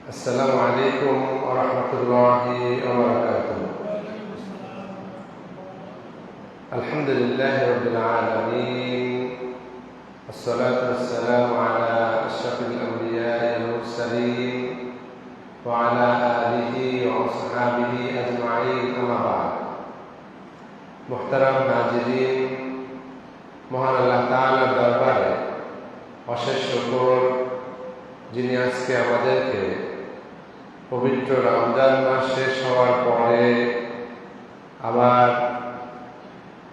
السلام عليكم ورحمة الله وبركاته. الحمد لله رب العالمين، والصلاة والسلام على أشرف الأنبياء والمرسلين وعلى آله وأصحابه أجمعين، أما بعد. محترم হাজিরিন, মহান আল্লাহ তাআলার দরবারে অশেষ শুকর, যিনি আজকে আমাদেরকে পবিত্র রমজান মাস শেষ হওয়ার পরে আবার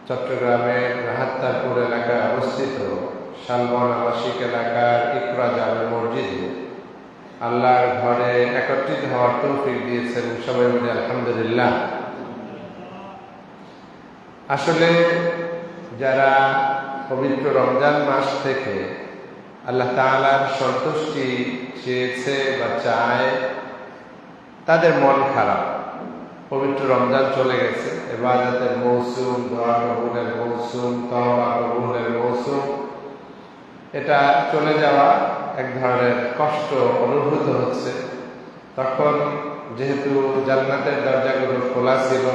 চট্টগ্রামের রাহাত্তারপুর এলাকায় অবস্থিত শালবন আবাসিক এলাকার ইকরা জামে মসজিদে আল্লাহর ঘরে একত্রিত হওয়ার তৌফিক দিয়েছেন। সবাই বলি আলহামদুলিল্লাহ। আসলে যারা পবিত্র রমজান মাস থেকে আল্লাহ তাআলার সন্তুষ্টি চেয়েছে বা চায়, তাদের মন খারাপ। পবিত্র রমজান চলে গেছে, ইবাদতের মৌসুম, দোয়া কবুলের মৌসুম, তওবা কবুলের মৌসুম, এটা চলে যাওয়া এক ধরনের কষ্ট অনুভূত হচ্ছে। তখন যেহেতু জান্নাতের দরজাগুলো খোলা ছিল,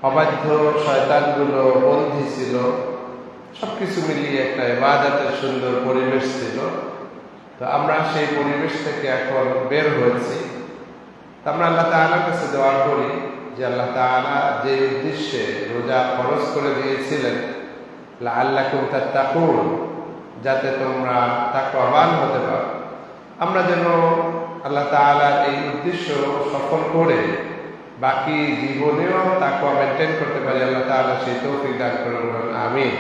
অবাধ্য শয়তানগুলো বন্দী ছিল, সবকিছু মিলিয়ে একটা ইবাদতের সুন্দর পরিবেশ ছিল। তো আমরা সেই পরিবেশ থেকে এখন বের হয়েছি। আমরা আল্লাহ তাআলার কাছে দোয়া করি যে আল্লাহ তাআলা যে উদ্দেশ্যে রোজা ফরজ করে দিয়েছিলেন, লাআল্লাকুম তাত্তাকুন, যাতে তোমরা তাকওয়াবান হতে পারো, আমরা যেন আল্লাহ তাআলার এই উদ্দেশ্য সফল করে বাকি জীবনেও তাকওয়া মেনটেন করতে পারি। আল্লাহ তাআলা সেই তৌফিক দান করুন, আমিন।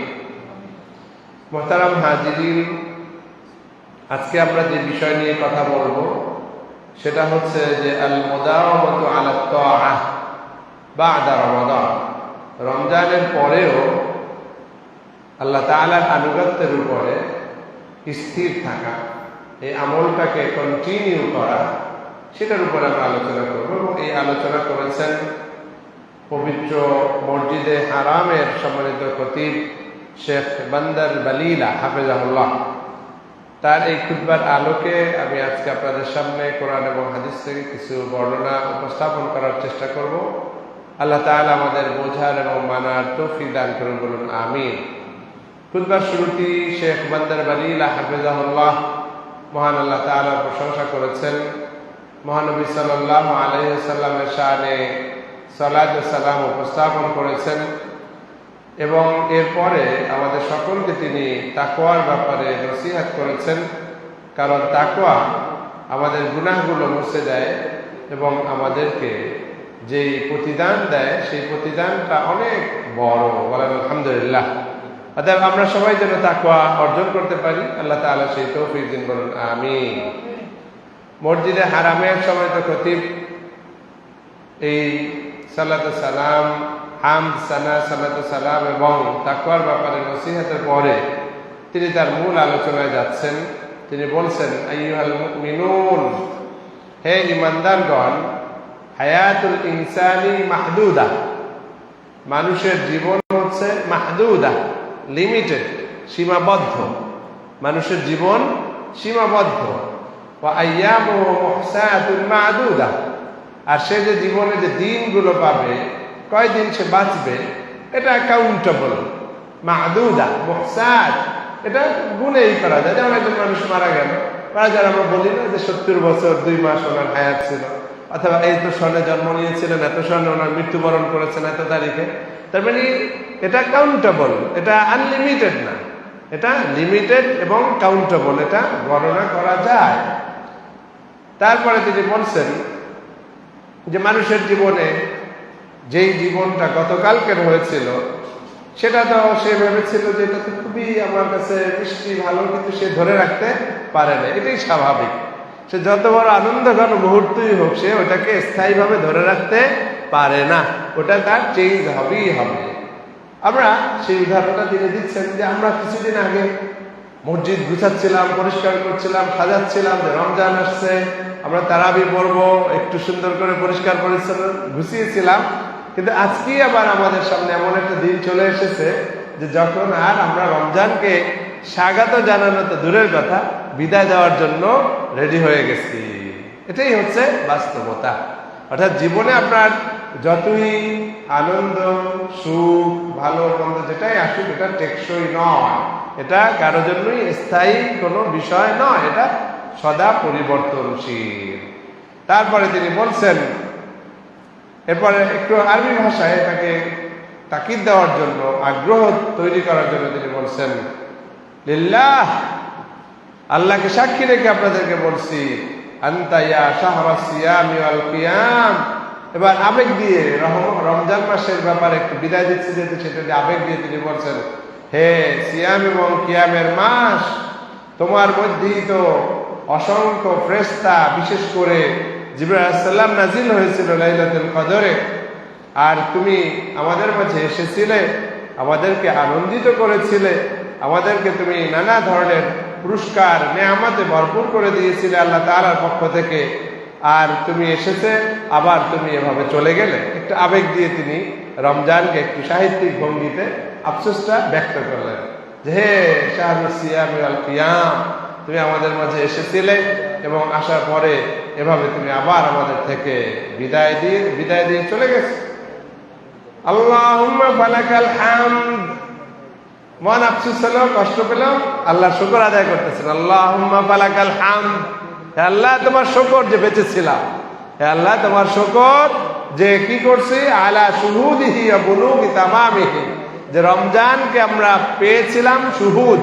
মুহতারাম হাজিরিন, আজকে আমরা যে বিষয় নিয়ে কথা বলবো সেটা হচ্ছে যে আল মুদাওয়ামাতু আলা তাআহ বা'দা রমাদান। রমজানের পরেও আল্লাহ তাআলার আনুগত্যের উপরে স্থির থাকা, এই আমলটাকে কন্টিনিউ করা, সেটার উপরে আমরা আলোচনা করব। এবং এই আলোচনা করেছেন পবিত্র মসজিদে হারামের সম্মানিত খতিব শেখ বান্দার বালিলা হাফেজাহুল্লাহ। তার এই খুতবার আলোকে আমি আজকে আপনাদের সামনে কোরআন এবং হাদিস থেকে কিছু বর্ণনা উপস্থাপন করার চেষ্টা করব। আল্লাহ তাআলা আমাদের বোঝার এবং মানার তৌফিক দান করুন, বলুন আমিন। খুতবার শুরুটি শেখ বান্দার বালিলা হাফেজাহুল্লাহ মহান আল্লাহ তাআলার প্রশংসা করেছেন। মহানবী সাল্লাল্লাহু আলাইহি ওয়াসাল্লামের শানে সালাত ও সালাম উপস্থাপন করেছেন এবং এরপরে আমাদের সকলকে তিনি তাকওয়ার ব্যাপারে নসিহত করেছেন। কারণ তাকওয়া আমাদের গুনাহগুলো মুছে দেয় এবং আমাদেরকে যেই প্রতিদান দেয় সেই প্রতিদানটা অনেক বড়, বলেন আলহামদুলিল্লাহ। অতএব আমরা সবাই যেন তাকওয়া অর্জন করতে পারি, আল্লাহ তাআলা সেই তৌফিক দিন, বলুন আমিন। মসজিদে হারামের সম্মানিত খতিব এই সালাত সালাম, হামদ, সানা, সালাত সালাম এবং তাকওয়ার ব্যাপারে নসিহতের পরে তিনি তার মূল আলোচনায় যাচ্ছেন। তিনি বলছেন, আইয়ুহাল মুমিনুন, হে ঈমানদারগণ, হায়াতুল ইনসানি মাহদুদা, মানুষের জীবন হচ্ছে মাহদুদা, লিমিটেড, সীমাবদ্ধ। মানুষের জীবন সীমাবদ্ধ। ওয়া আইয়ামুহু মুহসাতুন মা'দুদা, আর সে যে জীবনে যে দিনগুলো পাবে, কয়দিন সে বাঁচবে, এটা কাউন্টেবল। মা'দুদা, মুহসাত, এটা গুণেই করা যায়। যেমন একজন মানুষ মারা গেল, মারা যারা আমরা বলি না যে 70 বছর 2 মাস ওনার হায়াত ছিল, অথবা এই তো সনে জন্ম নিয়েছিলেন, এত সনে ওনার মৃত্যুবরণ করেছেন, এত তারিখে। তার মানে এটা কাউন্টেবল, এটা আনলিমিটেড না, এটা লিমিটেড এবং কাউন্টেবল, এটা গণনা করা যায়। তারপরে তিনি বলছেন যে মানুষের জীবনে যেই জীবনটা গতকালকের হয়েছিল, সেটা তো সে ভেবেছিল যে এটা তো খুবই আমার কাছে মিষ্টি ভালো, কিন্তু সে ধরে রাখতে পারে না। এটাই স্বাভাবিক। সে যত বড় আনন্দঘন মুহূর্তই হোক, সে ওটাকে স্থায়ীভাবে ধরে রাখতে পারে না, ওটা তার চেঞ্জ হবেই হবে। আমরা সেই উদাহরণটা তিনি দিচ্ছেন যে আমরা কিছুদিন আগে মসজিদ গুছাচ্ছিলাম, পরিষ্কার করছিলাম, সাজাচ্ছিলাম, যে রমজান আসছে, আমরা তারাবি পড়বো, একটু সুন্দর করে পরিষ্কার পরিচ্ছন্ন গুছিয়েছিলাম। কিন্তু আজকেই আবার আমাদের সামনে এমন একটা দিন চলে এসেছে যে যখন আর আমরা রমজানকে স্বাগত জানানো তো দূরের কথা, বিদায় দেওয়ার জন্য রেডি হয়ে গেছি। এটাই হচ্ছে বাস্তবতা। অর্থাৎ জীবনে আপনার যতই আনন্দ, সুখ, ভালো মন্দ যেটাই আসুক, এটা টেকসই নয়, এটা কারো জন্যই স্থায়ী কোনো বিষয় নয়, এটা সদা পরিবর্তনশীল। তারপরে তিনি বলছেন, এরপরে একটু আরবি ভাষায় তাকে তাকিদ দেওয়ার জন্য, আগ্রহ তৈরি করার জন্য তিনি বলছেন, লিল্লাহ, আল্লাহকে সাক্ষী রেখে আপনাদেরকে বলছি, আনতা ইয়া শাহরা সিয়ামি ওয়াল কিয়াম। এবার আবেগ দিয়ে রমজান মাসের ব্যাপারে একটু বিদায় দিচ্ছি, যেহেতু সেটা আবেগ দিয়ে তিনি বলছেন, হে সিয়াম এবং কিয়ামের মাস, তোমার মধ্যেই তো অসংখ্য ফেরেশতা, বিশেষ করে জিবরাইল আলাইহিস সালাম নাজিল হয়েছিল লাইলাতুল কদরে, আর তুমি আমাদের মাঝে এসেছিলে, আমাদেরকে আনন্দিত করেছিলে, আমাদেরকে তুমি নানা ধরনের পুরস্কার নেয়ামতে ভরপুর করে দিয়েছিলে আল্লাহ তাআলার পক্ষ থেকে, আর তুমি এসেছে, আবার তুমি এভাবে চলে গেলে। একটু আবেগ দিয়ে তিনি রমজানকে একটু সাহিত্যিক ভঙ্গিতে আফসোসটা ব্যক্ত করলেন যে, হে শাহরুল সিয়াম ওয়াল কিয়াম, তুমি আমাদের মাঝে এসেছিলে এবং আসার পরে এভাবে তুমি আবার আমাদের থেকে বিদায় দিয়ে চলে গেছো। আল্লাহুম্মা ফালাকাল হামদ। মন আফসোস হলো, কষ্ট পেলাম, আল্লাহ শুকর আদায় করতেছেন। আল্লাহুম্মা ফালাকাল হামদ, হে আল্লাহ তোমার শুকর যে বেঁচেছিলাম, হে আল্লাহ তোমার শুকর যে কি করছি, আলা শুহুদিহি ওয়া বুলুগি তামামিহি, যে রমজানকে আমরা পেয়েছিলাম, শুহুদ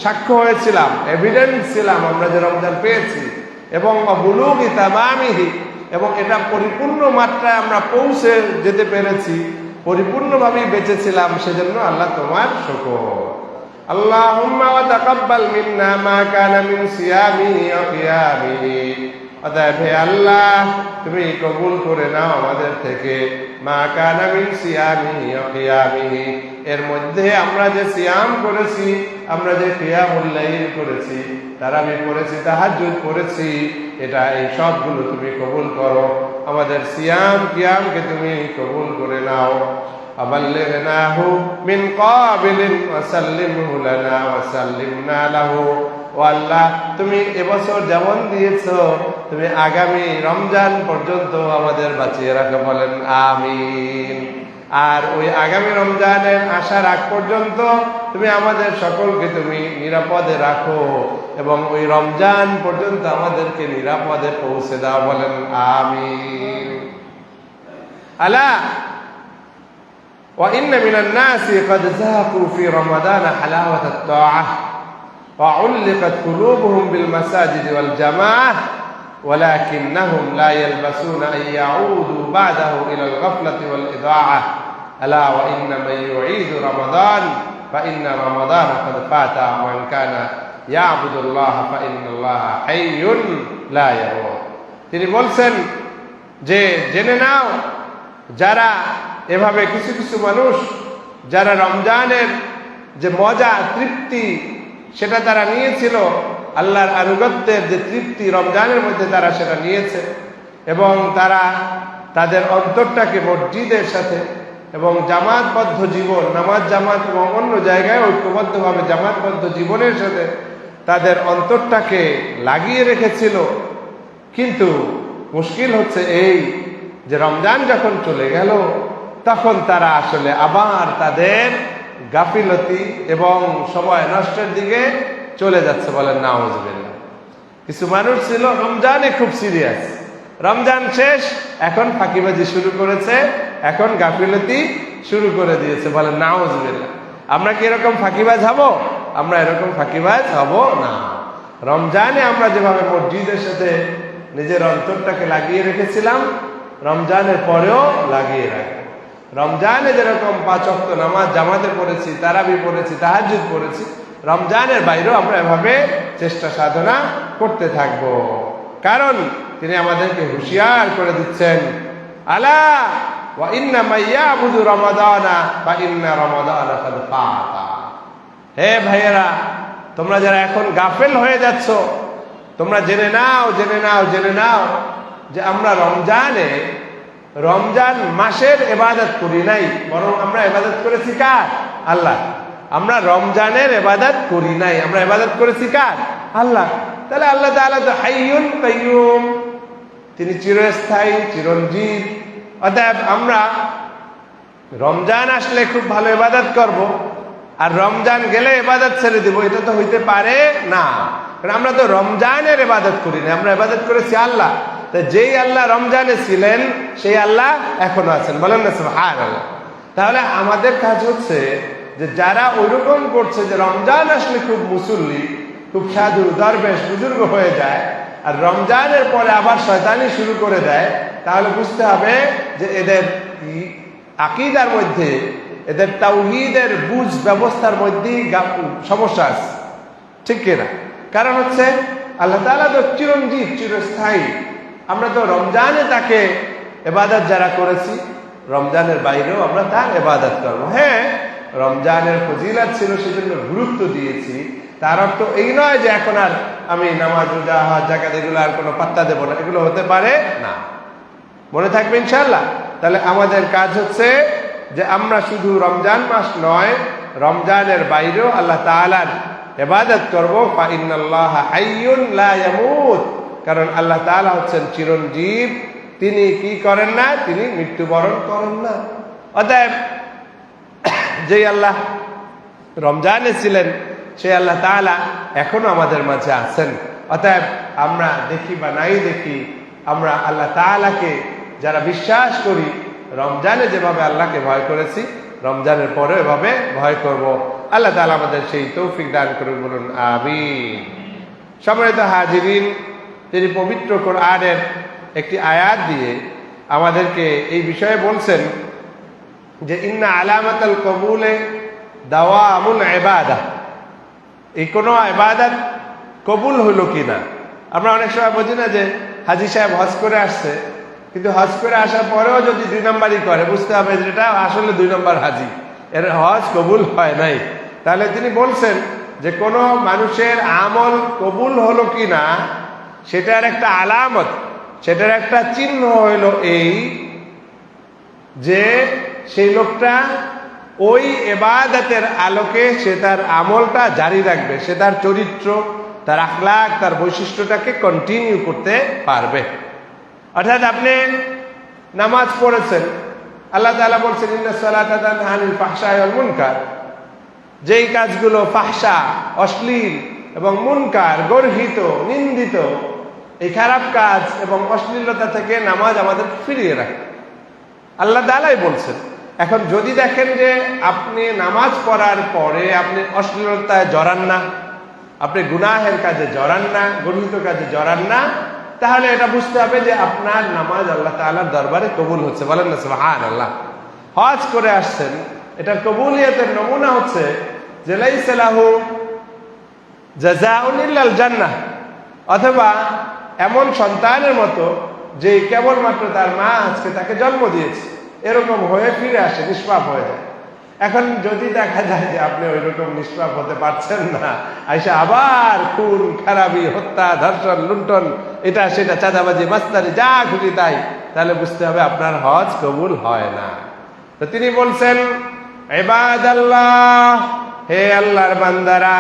সাক্ষ্য হয়েছিলাম, এভিডেন্স ছিলাম আমরা যে রমজান পেয়েছি, এবং বুলুগি তামামিহি, এবং এটা পরিপূর্ণ মাত্রায় আমরা পৌঁছে যেতে পেরেছি, পরিপূর্ণভাবেই বেঁচেছিলাম, সেজন্য আল্লাহ তোমার শুকর। আল্লাহুম্মা ওয়া তাকাব্বাল মিন্না মা কানা মিন সিয়ামিহি ওয়া কিয়ামিহি। অতএব হে আল্লাহ, তুমি কবুল করে নাও আমাদের থেকে মা কানা মিন সিয়ামিহি ওয়া কিয়ামিহি, এর মধ্যে আমরা যে সিয়াম করেছি, আমরা যে কিয়ামুল লাইল করেছি, তারাবি করেছি, তাহাজ্জুদ করেছি, এটা এই সবগুলো তুমি কবুল করো। আমাদের সিয়াম কিয়ামকে তুমি কবুল করে নাও। আবাল্লিগনাহু মিন কাবিলিন ওয়া সাল্লিমহু লানা ওয়া সাল্লিমনা লাহু। ও আল্লাহ, তুমি এবছর যেমন দিয়েছো, তুমি আগামী রমজান পর্যন্ত আমাদের বাঁচিয়ে রাখো, বলেন আমিন। আর ওই আগামী রমজানের আসার আগ পর্যন্ত তুমি আমাদের সকলকে তুমি নিরাপদে রাখো, এবং ওই রমজান পর্যন্ত আমাদেরকে নিরাপদে পৌঁছে দাও, বলেন আমিন। আলা ওয়া ইন্না মিনান নাসি ক্বাদ যাকু ফি রমাদান হালাওয়াতাত তাআহ ওয়া উল্লিকাত কুলুবুহুম বিল মাসাজিদ ওয়াল জামাআহ ولكنهم لا يلبسون أن يعودوا بعده إلى الغفلة والإضاعة ألا وإن من يعيد رمضان فإن رمضان قد فات من كان يعبد الله فإن الله حي لا يموت। তিনি বলছেন যে, জেনে নাও, যারা এভাবে কিছু কিছু মানুষ যারা রমজানের যে মজা, তৃপ্তি, সেটা তারা নিয়েছিল, আল্লাহর আনুগত্যের যে তৃপ্তি রমজানের মধ্যে তারা সেটা নিয়েছে, এবং তারা তাদের অন্তরটাকে মসজিদের সাথে এবং জামাতবদ্ধ জীবন, নামাজ জামাত এবং অন্য জায়গায় ঐক্যবদ্ধভাবে জামাতবদ্ধ জীবনের সাথে তাদের অন্তরটাকে লাগিয়ে রেখেছিল। কিন্তু মুশকিল হচ্ছে এই যে রমজান যখন চলে গেল, তখন তারা আসলে আবার তাদের গাফিলতি এবং সময় নষ্টের দিকে চলে যাচ্ছে, বলেন নাউজুবিল্লাহ। কিছু মানুষ ছিল রমজানে খুব সিরিয়াস, রমজান শেষ, এখন ফাঁকিবাজি শুরু করেছে, এখন গাফিলতি শুরু করে দিয়েছে, বলেন নাউজুবিল্লাহ। আমরা কি এরকম ফাঁকিবাজ হব? আমরা এরকম ফাঁকিবাজ হব না। রমজানে আমরা যেভাবে মসজিদের সাথে নিজের অন্তরটাকে লাগিয়ে রেখেছিলাম, রমজানের পরেও লাগিয়ে রাখবো। রমজানে যেরকম 5 ওয়াক্ত নামাজ জামাতে পড়েছি, তারাবি পড়েছি, তাহাজ্জুদ পড়েছি, রমজানের বাইরেও আমরা এভাবে চেষ্টা সাধনা করতে থাকব। কারণ তিনি আমাদেরকে হুঁশিয়ার করে দিচ্ছেন, আলা ওয়া ইন্না মাইয়াবুদু রমাদানা ফা ইন্না রমাদানা কাদ ফাতা। হে ভাইয়েরা, তোমরা যারা এখন গাফেল হয়ে যাচ্ছ, তোমরা জেনে নাও যে আমরা রমজান মাসের ইবাদত করি নাই, বরং আমরা ইবাদত করেছি কার? আল্লাহ। আমরা রমজানের ইবাদত করি নাই, আমরা ইবাদত করেছি কার? আল্লাহ। তাহলে আল্লাহ তাআলা তো হাইয়ুন কাইয়ুম, তিনি চিরস্থায়ী, চিরঞ্জীব। অতএব আমরা রমজান আসলে খুব ভালো ইবাদত করব, আর রমজান গেলে ইবাদত ছেড়ে দিব, এটা তো হইতে পারে না। কারণ আমরা তো রমজানের ইবাদত করি না, আমরা ইবাদত করেছি আল্লাহ। তো যেই আল্লাহ রমজানে ছিলেন সেই আল্লাহ এখনো আছেন, বলেন না সুবহানাল্লাহ। তাহলে আমাদের কাজ হচ্ছে যে যারা ওইরকম করছে যে রমজান আসলে খুব মুসল্লি, খুব সাধু দরবেশ বুজুর্গ হয়ে যায়, আর রমজানের পরে আবার শয়তানি শুরু করে দেয়, তাহলে বুঝতে হবে যে এদের আকীদার মধ্যে, এদের তাওহীদের বুঝ ব্যবস্থার মধ্যেই সমস্যা আছে, ঠিক কিনা? কারণ হচ্ছে আল্লাহ তাআলা তো চিরঞ্জীব, চিরস্থায়ী। আমরা তো রমজানে তাকে ইবাদত যারা করেছি, রমজানের বাইরেও আমরা তার ইবাদত করবো। হ্যাঁ, রমজানের ফজিলত ছিল সেজন্য গুরুত্ব দিয়েছি, তার অর্থ এই নয় যে এখন আর আমি নামাজ, রোজা, হজ, যাকাত এগুলো আর কোনো পাত্তা দেব না, এগুলো হতে পারে না। মনে থাকবে ইনশাআল্লাহ। তাহলে আমাদের কাজ হচ্ছে যে আমরা শুধু রমজান মাস নয়, রমজানের বাইরেও আল্লাহ তাআলার ইবাদত করব। ফা ইন্নাল্লাহা হাইয়ুন লা ইয়ামুত, কারণ আল্লাহ তাআলা হচ্ছেন চিরঞ্জীব, তিনি কি করেন না, তিনি মৃত্যুবরণ করেন না। অতএব যেই আল্লাহ রমজানে ছিলেন সেই আল্লাহ তাআলা এখনো আমাদের মাঝে আছেন। অতএব আমরা দেখি বা নাই দেখি, আমরা আল্লাহ তাআলাকে যারা বিশ্বাস করি, রমজানে যেভাবে আল্লাহকে ভয় করেছি, রমজানের পরে এভাবে ভয় করব। আল্লাহ তাআলা আমাদের সেই তৌফিক দান করুন, বলুন আমিন। সম্মানিত হাজিরিন, তিনি পবিত্র কোরআনের একটি আয়াত দিয়ে আমাদেরকে এই বিষয়ে বলছেন যে ইন্না আলামাতাল কবুলে দাওয়ামুল ইবাদাহ, এই কোনো ইবাদত কবুল হলো কিনা। আমরা অনেক সময় বুঝি না যে হাজী সাহেব হজ করে আসছে, কিন্তু হজ করে আসার পরেও যদি 2 নম্বরই করে, বুঝতে হবে যেটা আসলে 2 নম্বর হাজী, এর হজ কবুল হয় নাই। তাহলে তিনি বলছেন যে কোনো মানুষের আমল কবুল হলো কিনা সেটার একটা আলামত, সেটার একটা চিহ্ন হইল এই যে সেই লোকটা ওই ইবাদতের আলোকে সে তার আমলটা জারি রাখবে, সে তার চরিত্র, তার আখলাক, তার বৈশিষ্ট্যটাকে কন্টিনিউ করতে পারবে। অর্থাৎ আপনি নামাজ পড়েছেন, আল্লাহ তাআলা বলছেন ইন্নাস সালাতা তানহা আনিল ফাহশাই ওয়াল মুনকার, যেই কাজগুলো ফাহশা, অশ্লীল এবং মুনকার, গর্হিত, নিন্দিত, এই খারাপ কাজ এবং অশ্লীলতা থেকে নামাজ আমাদের ফিরিয়ে রাখে, আল্লাহ তাআলাই বলছেন। এখন যদি দেখেন যে আপনি নামাজ পড়ার পরে আপনি অশ্লীলতায় জড়ান না, আপনি গুনাহের কাজে জড়ান না, গর্হিত কাজে জড়ান না, তাহলে এটা বুঝতে হবে যে আপনার নামাজ আল্লাহ তাআলার দরবারে কবুল হচ্ছে, বলেন না সুবহানাল্লাহ। হজ করে আসছেন, এটার কবুলিয়তের নমুনা হচ্ছে যে লাইসা লাহু জাযাউন ইল্লাল জান্নাহ, অথবা এমন সন্তানের মতো যে কেবলমাত্র তার মা আজকে তাকে জন্ম দিয়েছে, এরকম হয়ে ফিরে আসে, নিষ্পাপ হয়ে যায়। এখন যদি দেখা যায় যে আপনি ওই রকম নিষ্পাপ হতে পারছেন না, আইসা আবার খুন খারাপি, হত্যা, ধর্ষণ, লুণ্ঠন, এটা সেটা, চাঁদাবাজি, মাস্তানি, যা খুশি তাই, তাহলে বুঝতে হবে আপনার হজ কবুল হয় না। তো তিনি বলছেন ইবাদাল্লাহ, হে আল্লাহর বান্দারা,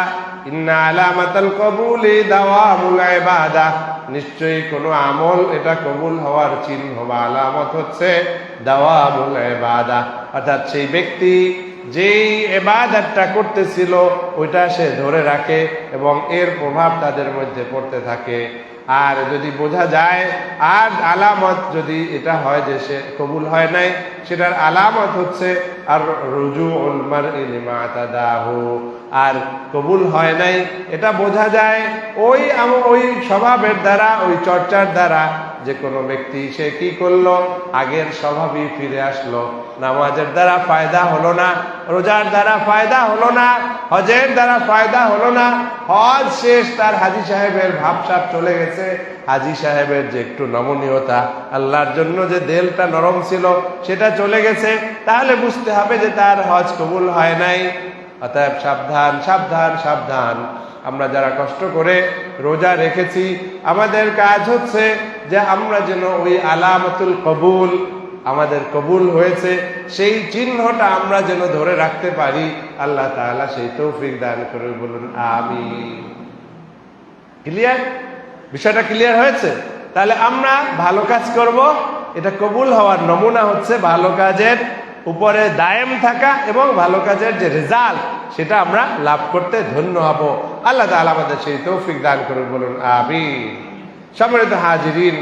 ইন্না আলামাতাল কবুলি দাওয়ামুল ইবাদাহ, নিশ্চয়ই কোনো আমল এটা কবুল হওয়ার চিহ্ন বা আলামত হচ্ছে দাওয়ামুল ইবাদাহ, অর্থাৎ সেই ব্যক্তি যেই ইবাদতটা করতেছিল ওইটা সে ধরে রাখে এবং এর প্রভাব তাদের মধ্যে পড়তে থাকে। আর যদি বোঝা যায়, আর আলামত যদি এটা হয় যে সে কবুল হয় নাই, সেটার আলামত হচ্ছে আর রুজুউল মারই লিমা তাদাহু, আর কবুল হয় নাই এটা বোঝা যায় ওই স্বভাবের দ্বারা, ওই চর্চার দ্বারা, যে কোনো ব্যক্তি সে কি করলো, আগের স্বভাবই ফিরে আসলো। নামাজের দ্বারা ফায়দা হলো না, রোজার দ্বারা ফায়দা হলো না, হজের দ্বারা ফায়দা হলো না, হজ শেষ, তার হাজী সাহেবের ভাবসাব চলে গেছে, হাজী সাহেবের যে একটু নমনীয়তা, আল্লাহর জন্য যে দিলটা নরম ছিল সেটা চলে গেছে, তাহলে বুঝতে হবে যে তার হজ কবুল হয় নাই। অতএব সাবধান, সাবধান, সাবধান। আমরা যারা কষ্ট করে রোজা রেখেছি, আমাদের কাজ হচ্ছে যে আমরা যেন ওই আলামাতুল কবুল, আমাদের কবুল হয়েছে সেই চিহ্নটা আমরা যেন ধরে রাখতে পারি। আল্লাহ তাআলা সেই তৌফিক দান করে, বলুন আমিন। ক্লিয়ার? বিষয়টা ক্লিয়ার হয়েছে? তাহলে আমরা ভালো কাজ করব, এটা কবুল হওয়ার নমুনা হচ্ছে ভালো কাজের উপরে দায়েম থাকা এবং ভালো কাজের যে রেজাল্ট সেটা আমরা লাভ করতে ধন্য হব। আল্লাহ তাআলা আমাদের সেই তৌফিক দান করুন, বলুন আমিন। সম্মানিত হাজিরিন,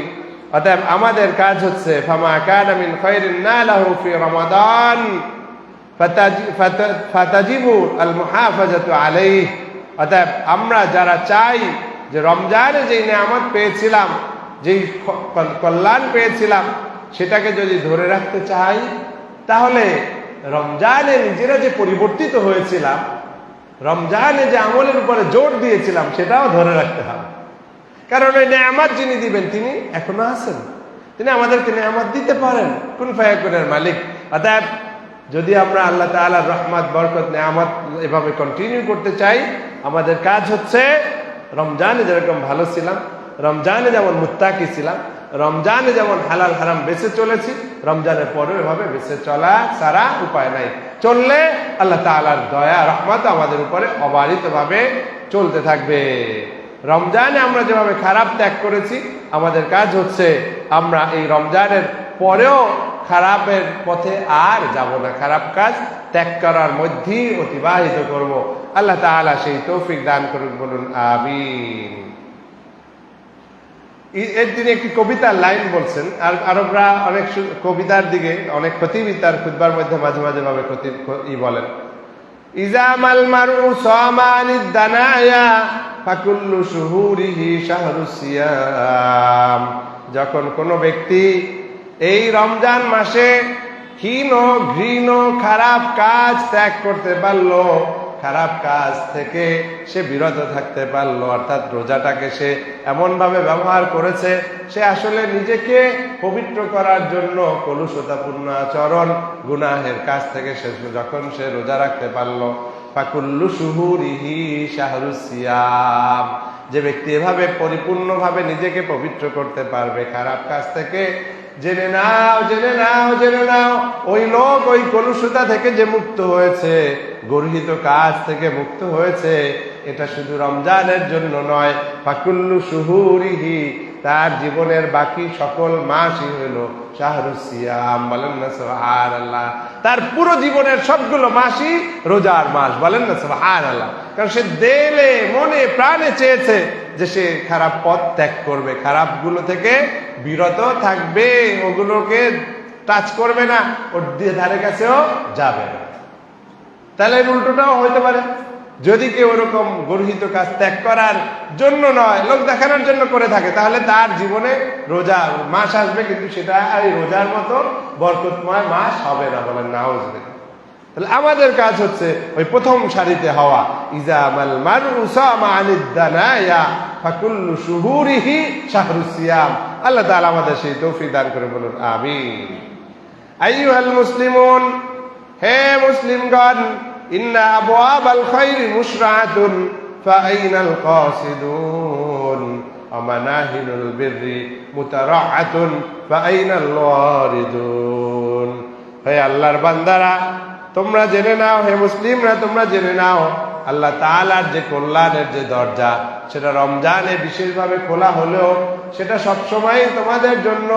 অতএব আমাদের কাজ হচ্ছে ফামা কানা মিন খায়রিন নালাহু ফি রমাদান ফাতাজিবু আল মুহাফাজাতু আলাইহি। অতএব আমরা যারা চাই যে রমজানে যেই নিয়ামত পেয়েছিলাম, যেই কল্যাণ পেয়েছিলাম, সেটাকে যদি ধরে রাখতে চাই, তাহলে রমজানে নিজেরা যে পরিবর্তিত হয়েছিলাম, রমজানে যে আমলের উপরে জোর দিয়েছিলাম, সেটাও ধরে রাখতে হবে। কারণ ওই নেয়ামত যিনি দিবেন তিনি এখনো আছেন, তিনি আমাদেরকে নেয়ামত দিতে পারেন, কুন ফায়াকুনের মালিক। অতএব যদি আমরা আল্লাহ তাআলার রহমত, বরকত, নেয়ামত এভাবে কন্টিনিউ করতে চাই, আমাদের কাজ হচ্ছে রমজানে যেরকম ভালো ছিলাম, রমজানে যেমন মুত্তাকি ছিলাম, রমজানে যেমন হালাল হারাম বেঁচে চলেছি, রমজানের পরেও এভাবে বেঁচে চলা ছাড়া উপায় নাই। চললে আল্লাহ তাআলার দয়া রহমত আমাদের উপরে অবারিতভাবে চলতে থাকবে। রমজানে আমরা যেভাবে খারাপ ত্যাগ করেছি, আমাদের কাজ হচ্ছে আমরা এই রমজানের পরেও খারাপের পথে আর যাব না, খারাপ কাজ ত্যাগ করার মধ্যেই অতিবাহিত করব। আল্লাহ তাআলা সেই তৌফিক দান করুন, বলুন আমিন। এর দিনে একটি কবিতার লাইন বলছেন, আর আরবরা অনেক কবিতার দিকে অনেক খতিবি তার খুতবার মধ্যে মাঝে মাঝে ভাবে বলেন, ইজামাল মারউ সামানিদ দানায়া ফাকুল্লু শুহুরিহি শাহরুস সিয়াম। যখন কোনো ব্যক্তি এই রমজান মাসে হীন ঘৃণ খারাপ কাজ ত্যাগ করতে পারলো, খারাপ কাজ থেকে সে বিরত থাকতে পারলো, অর্থাৎ রোজাটাকে সে এমন ভাবে ব্যবহার করেছে, সে আসলে নিজেকে পবিত্র করার জন্য কলুষতাপূর্ণ আচরণ, গুনাহের কাজ থেকে যখন সে রোজা রাখতে পারলো, ফাকুল্লু শুহুরিহি শাহরুস সিয়াম। যে ব্যক্তি এভাবে পরিপূর্ণভাবে নিজেকে পবিত্র করতে পারবে খারাপ কাজ থেকে, জেনে নাও জেনে নাও জেনে নাও, ওই লোক ওই কলুষতা থেকে যে মুক্ত হয়েছে, গর্হিত কাজ থেকে মুক্ত হয়েছে, এটা শুধু রমজানের জন্য নয়, ফাকুল্লু শুহুরিহি, তার জীবনের বাকি সকল মাসই হইল শাহরুস সিয়াম। বলেন না সুবহানাল্লাহ। তার পুরো জীবনের সবগুলো মাসই রোজার মাস। বলেন না সুবহানাল্লাহ। কারণ সে দিলে মনে প্রাণে চেয়েছে যে সে খারাপ পথ ত্যাগ করবে, খারাপ গুলো থেকে বিরত থাকবে, ওগুলোকে টাচ করবে না, ওর ধারে কাছেও যাবে না। তাহলে উল্টোটাও হইতে পারে, যদি কেউ ওরকম গর্হিত কাজ ত্যাগ করার জন্য নয়, লোক দেখানোর জন্য করে থাকে, তাহলে তার জীবনে রোজার মাস আসবে, কিন্তু সেটা এই রোজার মতো বরকতময় মাস হবে না। বলেন নাউজুবিল্লাহ। তাহলে আমাদের কাজ হচ্ছে ওই প্রথম সারিতে হওয়া, ইজামাল মারউ সামানিদ দানায়া ফাকুল্লু শুহুরিহি শাহরুস সিয়াম। আল্লাহ তাআলা আমাদের সেই তৌফিক দান করে, বলুন আমিন। আইয়ুহাল মুসলিমুন, হে মুসলিমগণ, ইন্না আবওয়াবাল খায়রি মুশরাআতুন ফাআইনাল কাসিদুন ওয়া মানাহিলুল বিররি মুতারাআতুন ফাআইনাল ওয়ারিদুন। হে আল্লাহর বান্দারা, তোমরা জেনে নাও, হে মুসলিমরা তোমরা জেনে নাও, আল্লাহ তাআলার যে কল্যাণের যে দরজা, সেটা রমজানে বিশেষভাবে খোলা হলেও সেটা সবসময় তোমাদের জন্য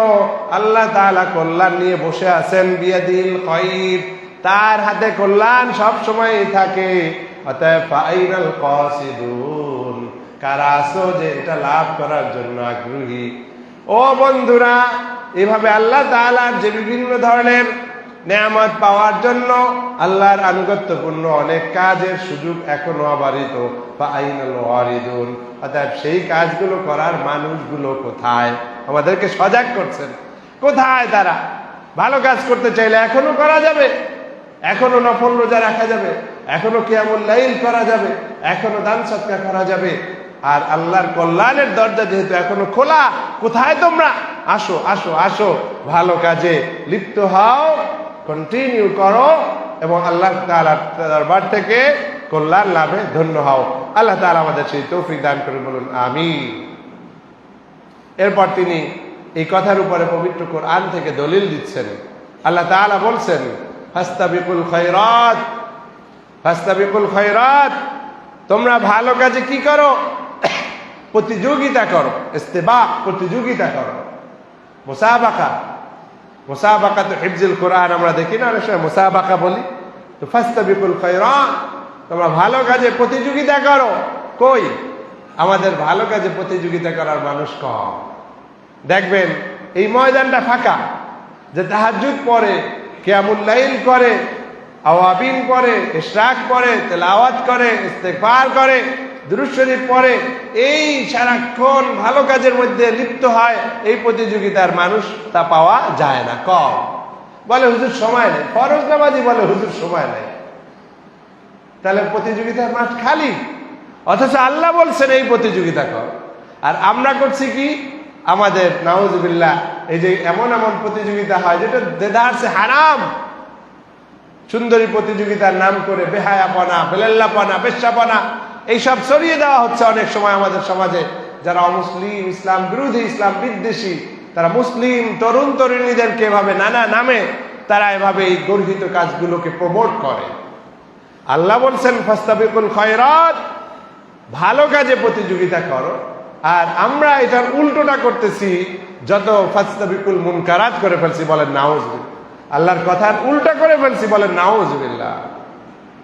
আল্লাহ তাআলা কল্যাণ নিয়ে বসে আছেন। বিয়াদিল খায়র, তার হাতে কল্যাণ সব সময় থাকে। অতএব ফাআইনাল কাসিদুন, কারা আছো যে এটা লাভ করার জন্য আগ্রহী? ও বন্ধুরা, এভাবে আল্লাহ তাআলার যে বিভিন্ন ধরনের নেয়ামত পাওয়ার জন্য আল্লাহর আনুগত্যপূর্ণ অনেক কাজের সুযোগ এখনো অবারিত। ফাআইনাল ওয়ারিদুন, অতএব সেই কাজগুলো করার মানুষগুলো কোথায়? আমাদেরকে সজাগ করছেন, কোথায় তারা? ভালো কাজ করতে চাইলে এখনো করা যাবে, এখনো নফল রোজা রাখা যাবে, এখনো কিয়ামুল লাইল করা যাবে, এখনো দান সদকা করা যাবে। আর আল্লাহর কল্যাণের দরজা যেহেতু এখনো খোলা, কোথায় তোমরা? আসো আসো আসো, ভালো কাজে লিপ্ত হও, কন্টিনিউ করো এবং আল্লাহ তাআলার দরবার থেকে কল্যাণ লাভে ধন্য হও। আল্লাহ তাআলা আমাদের সেই তৌফিক দান করে, বলুন আমিন। এরপর তিনি এই কথার উপরে পবিত্র কোরআন থেকে দলিল দিচ্ছেন। আল্লাহ তাআলা বলছেন, ফাস্তাবিকুল খায়রাত, ফাস্তাবিকুল খায়রাত, তোমরা ভালো কাজে কি করো? প্রতিযোগিতা করো, ইস্তেবাক প্রতিযোগিতা করো, মুসাবাকা। মুসাবাকা তো হিফজুল কোরআন আমরা দেখি না, অনেক সময় মুসাবাকা বলি। তো ফাস্তাবিকুল খায়রাত, তোমরা ভালো কাজে প্রতিযোগিতা করো। কই আমাদের ভালো কাজে প্রতিযোগিতা করার মানুষ কম। দেখবেন এই ময়দানটা ফাঁকা, যে তাহাজ্জুদ পড়ে, কিয়ামুল লাইল করে, আওয়াবিন পড়ে, ইশরাক পড়ে, তেলাওয়াত করে, ইস্তেগফার করে, দুরূদ শরীফ পড়ে, এই সারাক্ষণ ভালো কাজের মধ্যে লিপ্ত হয়, এই প্রতিযোগিতার মানুষ তা পাওয়া যায় না, কম। বলে হুজুর সময় নেই, ফরজ নামাজি বলে হুজুর সময় নেই। তাহলে প্রতিযোগিতার মাঠ খালি, অথচ আল্লাহ বলছেন এই প্রতিযোগিতা কর। আর আমরা করছি কি, আমাদের নাউজুবিল্লাহ এই যে এমন এমন প্রতিযোগিতা হয় যেটা দেদারসে হারাম, সুন্দরী প্রতিযোগিতার নাম করে বেহায়াপনা, বেলাল্লাপনা, বেশ্যাপনা এইসব ছড়িয়ে দেওয়া হচ্ছে অনেক সময় আমাদের সমাজে। যারা অমুসলিম, ইসলাম বিরোধী, ইসলাম বিদ্বেষী, তারা মুসলিম তরুণ তরুণীদেরকে এভাবে নানা নামে তারা এভাবে এই গর্হিত কাজগুলোকে প্রমোট করে। আল্লাহ বলছেন ফাস্তাবিকুল খায়রাত, ভালো কাজে প্রতিযোগিতা করো। আর আমরা এটার উল্টোটা করতেছি, যত ফাস্তাবিকুল মুনকারাত করে ফেলছি, বলেন নাউজুবিল্লাহ। আল্লাহর কথার উল্টা করে ফেলছি, বলেন নাউজুবিল্লাহ।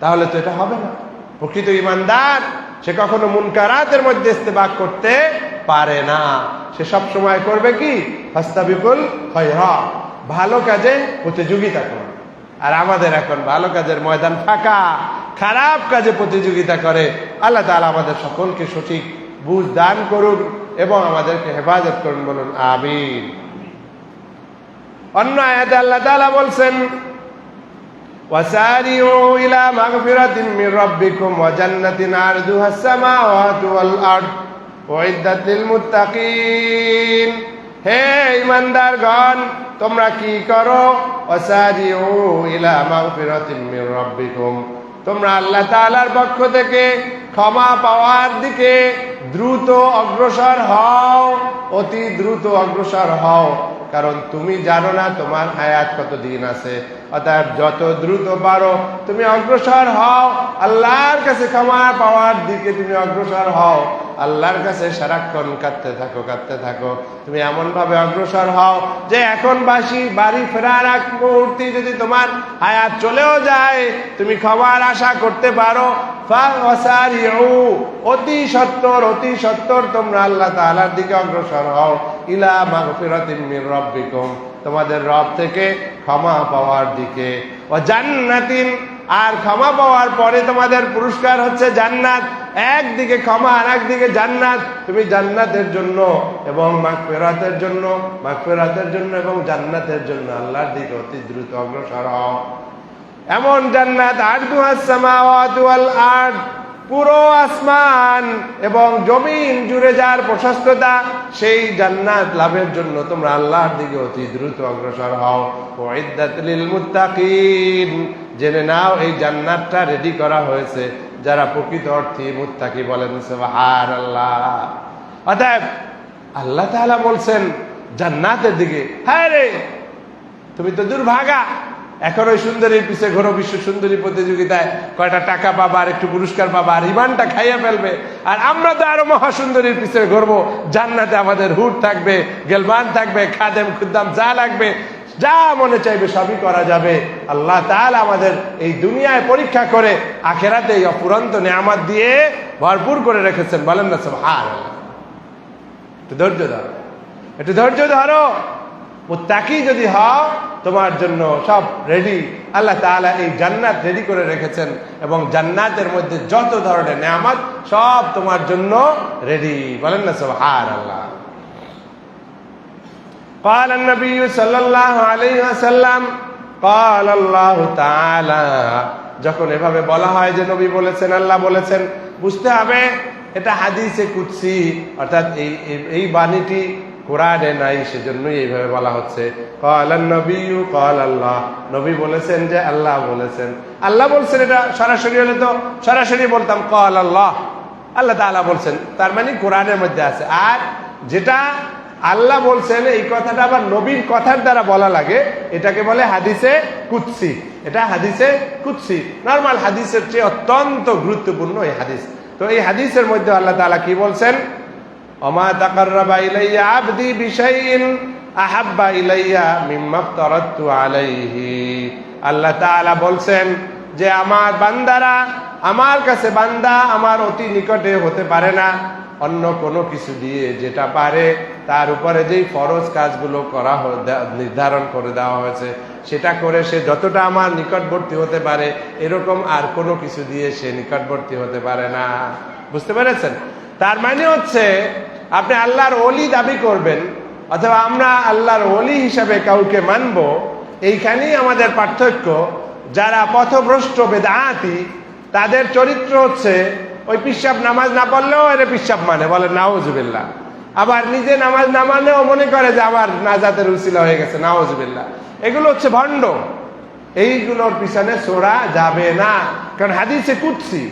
তাহলে তো এটা হবে না। প্রকৃত ইমানদার সে কখনো মুনকারাতের মধ্যে ইস্তেবাক করতে পারে না। সে সব সময় করবে কি, ফাস্তাবিকুল খায়রাত, ভালো কাজে প্রতিযোগিতা করবে। আর আমাদের এখন ভালো কাজের ময়দান ফাঁকা, খারাপ কাজে প্রতিযোগিতা করে। আল্লাহ তাআলা আমাদের সকলকে সঠিক বুঝ দান করুন এবং আমাদেরকে হেফাজত করুন, বলুন আমিন। অন্য আয়াতে আল্লাহ তাআলা বলছেন ওয়াসারিউ ইলা মাগফিরাতিন মির রাব্বিকুম ওয়া জান্নাতিন আরদুহাস সামাওয়াতু ওয়াল আরদ উইদ্দাত লিল মুত্তাকিন। হে ঈমানদারগণ, তোমরা কি করো? ওয়াসারিউ ইলা মাগফিরাতিন মির রাব্বিকুম, তোমরা আল্লাহ তাআলার পক্ষ থেকে ক্ষমা পাওয়ার দিকে দ্রুত অগ্রসর হও, অতি দ্রুত অগ্রসর হও। কারণ তুমি জানো না তোমার হায়াত কতদিন আছে। অতএব যত দ্রুত পারো তুমি অগ্রসর হও, আল্লাহর কাছে ক্ষমা পাওয়ার দিকে তুমি অগ্রসর হও। আল্লাহর কাছে সারাক্ষণ কাঁদতে থাকো, কাঁদতে থাকো। তুমি এমন ভাবে অগ্রসর হও যে এখন বাড়ি ফেরার আগ মুহূর্তে যদি তোমার হায়াত চলেও যায়, তুমি ক্ষমার আশা করতে পারো। অতি সত্তর তোমরা আল্লাহ তাআলার দিকে অগ্রসর হও, ইলা মাগফিরাতিন মির রাব্বিকুম, তোমাদের রব থেকে ক্ষমা পাওয়ার দিকে। ওয়া জান্নাতিন, আর ক্ষমা পাওয়ার পরে তোমাদের পুরস্কার হচ্ছে জান্নাত। একদিকে ক্ষমা আর একদিকে জান্নাত। তুমি জান্নাতের জন্য এবং মাগফিরাতের জন্য এবং জান্নাতের জন্য আল্লাহর দিকে অতি দ্রুত অগ্রসর হও। এমন জান্নাত আরদুহাস সামাওয়াতু ওয়াল আরদ, পুরো আসমান এবং জমিন জুড়ে যার প্রশস্ততা, সেই জান্নাত লাভের জন্য তোমরা আল্লাহর দিকে অতি দ্রুত অগ্রসর হও। উইদ্দাত লিল মুত্তাকিন, জেনে নাও এই জান্নাতটা রেডি করা হয়েছে যারা প্রকৃত অর্থে মুত্তাকি, বলেন সুবহানাল্লাহ। অতএব আল্লাহ তাআলা বলছেন জান্নাতের দিকে। হ্যাঁ রে, তুমি তো দুর্ভাগা, এখন ওই সুন্দরীর পিছে ঘোরো, বিশ্ব সুন্দরী প্রতিযোগিতায় কয়টা টাকা পাবা আর একটু পুরস্কার পাবা আর ইমানটা খাইয়া ফেলবে। আর আমরা তো আরো মহাসুন্দরীর পিছে ঘুরবো, জান্নাতে আমাদের হুট থাকবে, গেলবান থাকবে, খাদেম খুদ্দাম যা লাগবে, যা মনে চাইবে সবই করা যাবে। আল্লাহ তাআলা আমাদের এই দুনিয়ায় পরীক্ষা করে আখেরাতে এই অপুরন্ত নেয়ামত দিয়ে ভরপুর করে রেখেছেন, বলেন না সুবহানাল্লাহ। একটু ধৈর্য ধরো, একটু ধৈর্য ধরো। মুত্তাকি যদি হও, তোমার জন্য সব রেডি। আল্লাহ তাআলা এই জান্নাত রেডি করে রেখেছেন এবং জান্নাতের মধ্যে যত ধরনের নেয়ামত সব তোমার জন্য রেডি, বলেন না সুবহানাল্লাহ। قال النبي صلى الله عليه وسلم قال الله تعالى, যখন এভাবে বলা হয় যে নবী বলেছেন, আল্লাহ বলেছেন, বুঝতে হবে এটা হাদিসে কুদসি, অর্থাৎ এই বাণীটি কোরআনে নাই, সেজন্যই এইভাবে বলা হচ্ছে। ক্বালান নবিয়্যু ক্বাল আল্লাহ, নবী বলেছেন যে আল্লাহ বলেছেন। আল্লাহ বলছেন, এটা সরাসরি হলে তো সরাসরি বলতাম ক্বাল আল্লাহ, আল্লাহ তাআলা বলছেন, তার মানে কোরআনের মধ্যে আছে। আর যেটা আল্লাহ বলছেন এই কথাটা আবার নবীর কথার দ্বারা বলা লাগে, এটাকে বলে হাদিসে কুদসি। এটা হাদিসে কুদসি, নরমাল হাদিসের চেয়ে অত্যন্ত গুরুত্বপূর্ণ এই হাদিস। তো এই হাদিসের মধ্যে আল্লাহ তাআলা কি বলছেন? ওমা তাকাররাবা ইলাইয়া আবদি বিশাইইন আহাব্বা ইলাইয়া মিম্মা ইফতারাতু আলাইহি। আল্লাহ তাআলা বলছেন যে আমার বান্দারা আমার কাছে বান্দা আমার অতি নিকটে হতে পারে না অন্য কোনো কিছু দিয়ে, যেটা পারে তার উপরে যেই ফরজ কাজগুলো করা নির্ধারণ করে দেওয়া হয়েছে সেটা করে সে যতটা আমার নিকটবর্তী হতে পারে এরকম আর কোনো কিছু দিয়ে সে নিকটবর্তী হতে পারে না। বুঝতে পেরেছেন? তার মানে হচ্ছে আপনি আল্লাহর ওলি দাবি করবেন অথবা আমরা আল্লাহর ওলি হিসাবে কাউকে মানব, এইখানেই আমাদের পার্থক্য। যারা পথভ্রষ্ট বেদাতি তাদের চরিত্র হচ্ছে ওই পিশাব নামাজ না পড়লেও এর পিশাব মানে, বলে নাউজুবিল্লাহ। আবার নিজে নামাজ না মানেও মনে করে যে আবার নাজাতের উসিলা হয়ে গেছে, নাউজুবিল্লাহ। এগুলো হচ্ছে ভণ্ড। এইগুলোর পিছনে ছোড়া যাবে না, কারণ হাদিসে কুদসি,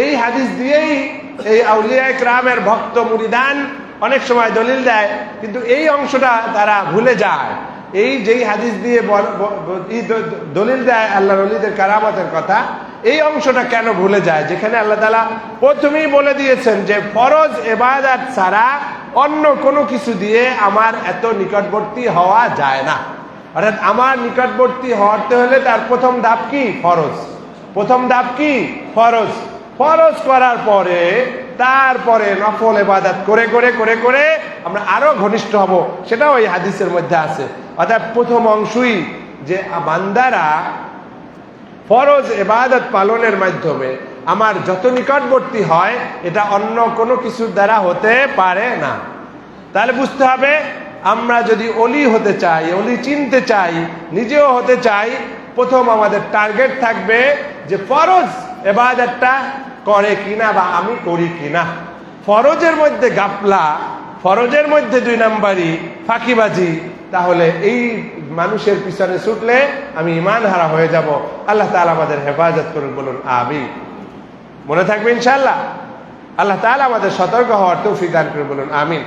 এই হাদিস দিয়েই এই আউলিয়া ইকরামের ভক্ত মুরিদান অনেক সময় দলিল দেয়, কিন্তু এই অংশটা তারা ভুলে যায়। এই যেই হাদিস দিয়ে দলিল দেয় আল্লাহর ওলিদের কারামতের কথা, এই অংশটা কেন ভুলে যায়? যেখানে আল্লাহ তাআলা প্রথমেই বলে দিয়েছেন যে ফরজ ইবাদত ছাড়া অন্য কোনো কিছু দিয়ে আমার এত নিকটবর্তী হওয়া যায় না। অর্থাৎ আমার নিকটবর্তী হতে হলে তার প্রথম ধাপ কি? ফরজ। প্রথম ধাপ কি? ফরজ। ফরজ করার পরে তারপরে নফল ইবাদত করে করে করে করে আমরা আরো ঘনিষ্ঠ হব, সেটাও এই হাদিসের মধ্যে আছে। অর্থাৎ প্রথম অংশই যে বান্দারা ফরজ ইবাদত পালনের মাধ্যমে আমার যত নিকটবর্তী হয় এটা অন্য কোনো কিছুর দ্বারা হতে পারে না। তাহলে বুঝতে হবে আমরা যদি অলি হতে চাই, অলি চিনতে চাই, নিজেও হতে চাই, প্রথম আমাদের টার্গেট থাকবে যে ফরজ ইবাদতটা করে কিনা বা আমি করি কিনা। ফরজের মধ্যে গাফলা, ফরজের মধ্যে 2 নাম্বারি ফাঁকিবাজি, তাহলে এই মানুষের পিছনে ছুটলে আমি ঈমান হারা হয়ে যাব। আল্লাহ তাআলা আমাদের হেফাজত করুন, বলুন আমিন। মনে থাকবে ইনশাআল্লাহ। আল্লাহ তাআলা আমাদের সতর্ক হওয়ার তৌফিক দান করুন, বলুন আমিন।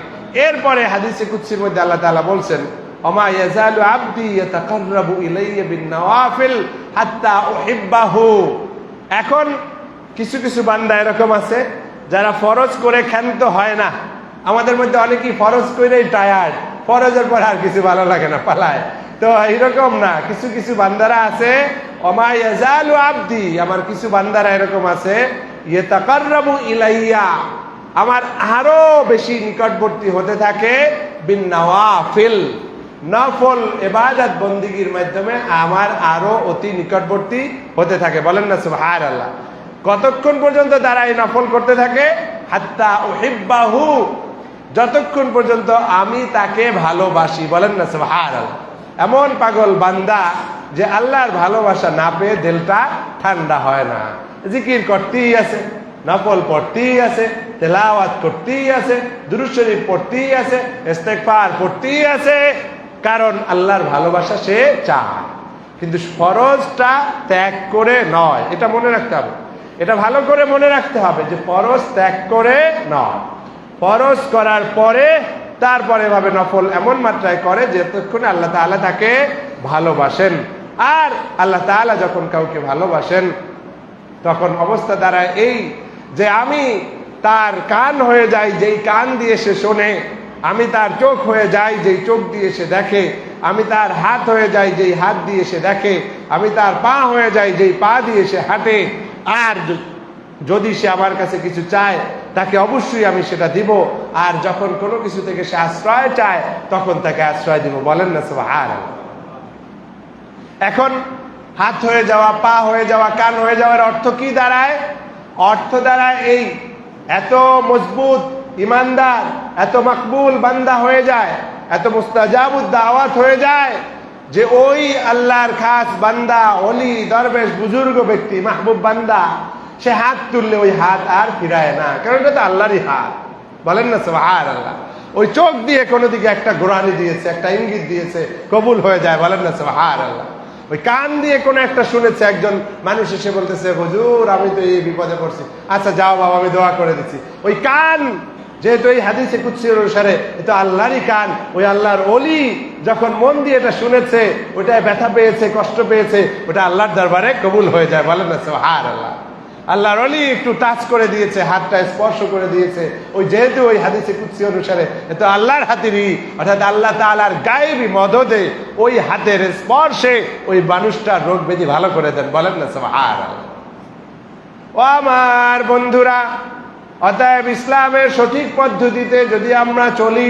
এরপরে হাদিসে কুদসির মধ্যে আল্লাহ তাআলা বলছেন ওমা ইয়াজালু আবদি ইয়াতাকাররাবু ইলাইয়া বিন-নওয়াফিল হাত্তা উহিব্বাহু। এখন কিছু কিছু বান্দা এরকম আছে যারা ফরজ করে ক্ষান্ত হয় না। আমাদের মধ্যে অনেকেই ফরজ করেই টায়ার্ড, ফরজের পর আর কিছু ভালো লাগে না, পালায়। তো এইরকম না, কিছু কিছু বান্দারা আছে ওমা ইয়াজালু আবদি, আমার কিছু বান্দারা এরকম আছে ইয়াতাকাররাবু ইলাইয়া, আমার আরো বেশি নিকটবর্তী হতে থাকে বিন-নওয়াফিল, নফল ইবাদত বন্দেগীর মাধ্যমে আমার আরো অতি নিকটবর্তী হতে থাকে। বলেন না সুবহানাল্লাহ। কতক্ষণ পর্যন্ত তারা এই নফল করতে থাকে? হাত্তা উহিব্বাহু, যতক্ষণ পর্যন্ত আমি তাকে ভালোবাসি। বলেন না সুবহানাল্লাহ। এমন পাগল বান্দা যে আল্লাহর ভালোবাসা না পেয়ে দিলটা ঠান্ডা হয় না, জিকির করতেই আছে, নফল পড়তেই আছে, তেলাওয়াত করতেই আছে, দুরূদ শরীফ পড়তেই আছে, ইস্তেগফার পড়তেই আছে, কারণ আল্লাহর ভালোবাসা সে চায়। কিন্তু ফরজটা ত্যাগ করে নয়, এটা মনে রাখতে হবে। এটা ভালো করে মনে রাখতে হবে যে ফরজ ত্যাগ করে নয়, ফরজ করার পরে তারপরে ভাবে নফল এমন মাত্রায় করে যতক্ষণ আল্লাহ তাআলা তাকে ভালোবাসেন। আর আল্লাহ তাআলা যখন কাউকে ভালোবাসেন তখন অবস্থা দাঁড়ায় এই যে আমি তার কান হয়ে যাই যেই কান দিয়ে সে শোনে, আমি তার চোখ হয়ে যাই যেই চোখ দিয়ে সে দেখে, আমি তার হাত হয়ে যাই যেই হাত দিয়ে সে দেখে, আমি তার পা হয়ে যাই যেই পা দিয়ে সে হাঁটে। আর যদি সে আমার কাছে কিছু চায় তাকে অবশ্যই আমি সেটা দিব, আর যখন কোনো কিছু থেকে সে আশ্রয় চায় তখন তাকে আশ্রয় দিব। বলেন না সুবহানাল্লাহ। এখন হাত হয়ে যাওয়া, পা হয়ে যাওয়া, কান হয়ে যাওয়ার অর্থ কি দাঁড়ায়? অর্থ দাঁড়ায় এই এত মজবুত ইমানদার, এত মাকবুল বান্দা হয়ে যায়, এত মুস্তাজাবুদ দাওয়াত হয়ে যায় যে ওই আল্লাহর খাস বান্দা, ওলি, দরবেশ, বুজুর্গ ব্যক্তি, মাহবুব বান্দা, সে হাত তুললে ওই হাত আর ফিরায় না, কারণ এটা তো আল্লাহরই হাত। বলেন না সুবহানাল্লাহ। ওই চোখ দিয়ে কোনো দিকে একটা গোরানি দিয়েছে, একটা ইঙ্গিত দিয়েছে, কবুল হয়ে যায়। বলেন না সুবহানাল্লাহ। ওই কান দিয়ে কোনো একটা শুনেছে, একজন মানুষ এসে বলতেছে হুজুর আমি তো এই বিপদে পড়ছি, আচ্ছা যাও বাবা আমি দোয়া করে দিচ্ছি। ওই কান যেহেতু এই হাদিসে কুদসির অনুসারে এটা আল্লাহরই কান, ওই আল্লাহর ওলি যখন মন দিয়ে এটা শুনেছে, ওটায় ব্যথা পেয়েছে, কষ্ট পেয়েছে, ওটা আল্লাহর দরবারে কবুল হয়ে যায়। বলেন না সুবহানাল্লাহ। আল্লাহর ওলি একটু টাচ করে দিয়েছে, হাতটা স্পর্শ করে দিয়েছে, ওই যেহেতু ওই হাদিসে কুদসি অনুসারে তো আল্লাহর হাতেরই, অর্থাৎ আল্লাহ তাআলার গায়েবী মদদে ওই হাতের স্পর্শে ওই মানুষটার রোগ ব্যাধি ভালো করে দেন। বলেন না সুবহানাল্লাহ। ও আমার বন্ধুরা, অতএব ইসলামের সঠিক পদ্ধতিতে যদি আমরা চলি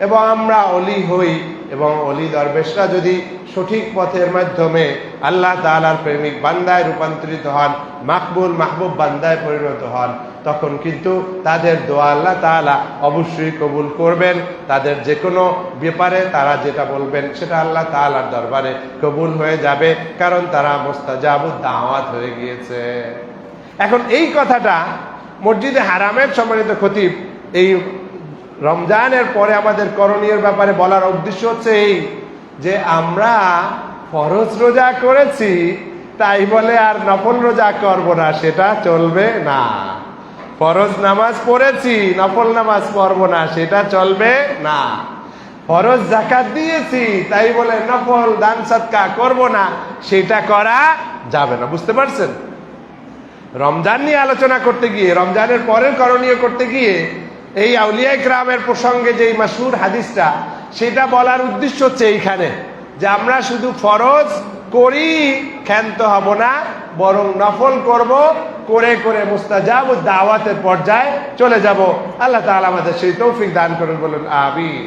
এবং আমরা অলি হই এবং অলি দরবেশরা যদি সঠিক পথের মাধ্যমে আল্লাহ তাআলার প্রেমিক বান্দায় রূপান্তরিত হন, মাকবুল মাহবুব বান্দায় পরিণত হন, তখন কিন্তু তাদের দোয়া আল্লাহ তাআলা অবশ্যই কবুল করবেন। তাদের যে কোনো ব্যাপারে তারা যেটা বলবেন সেটা আল্লাহ তাআলার দরবারে কবুল হয়ে যাবে, কারণ তারা মুস্তাজাবুদ দাওয়াত হয়ে গিয়েছে। এখন এই কথাটা মসজিদে হারামের সম্মানিত খতিব এই রমজানের পরে আমাদের করণীয় ব্যাপারে বলার উদ্দেশ্য হচ্ছে এই যে আমরা ফরজ রোজা করেছি তাই বলে আর নফল রোজা করব না, সেটা চলবে না। ফরজ নামাজ পড়েছি, নফল নামাজ পড়ব না, সেটা চলবে না। ফরজ যাকাত দিয়েছি তাই বলে নফল দান সদকা করব না, সেটা করা যাবে না। বুঝতে পারছেন? রমজান নিয়ে আলোচনা করতে গিয়ে, রমজানের পরের করণীয় করতে গিয়ে এই আউলিয়া কিরামের প্রসঙ্গে যে মাশহুর হাদিসটা, সেটা বলার উদ্দেশ্য হচ্ছে এইখানে যে আমরা শুধু ফরজ করি ক্ষান্ত হব না, বরং নফল করব, করে করে মুস্তাজাবুদ দাওয়াতের পর্যায়ে চলে যাব। আল্লাহ তাআলা আমাদের সেই তৌফিক দান করুন, বলুন আমিন।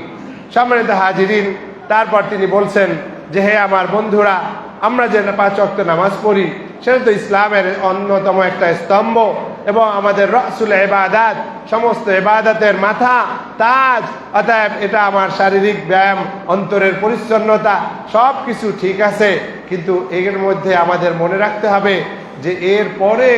সম্মানিত হাজিরিন, তারপর তিনি বলছেন যে হে আমার বন্ধুরা, আমরা যে 5 ওয়াক্ত নামাজ পড়ি সেটা তো ইসলামের অন্যতম একটা স্তম্ভ এবং আমাদের রাসুল ইবাদাত, সমস্ত ইবাদতের মাথা তাজ। অতএব এটা আমার শারীরিক ব্যায়াম, অন্তরের পরিচ্ছন্নতা সব কিছু ঠিক আছে, কিন্তু এর মধ্যে আমাদের মনে রাখতে হবে যে এর পরে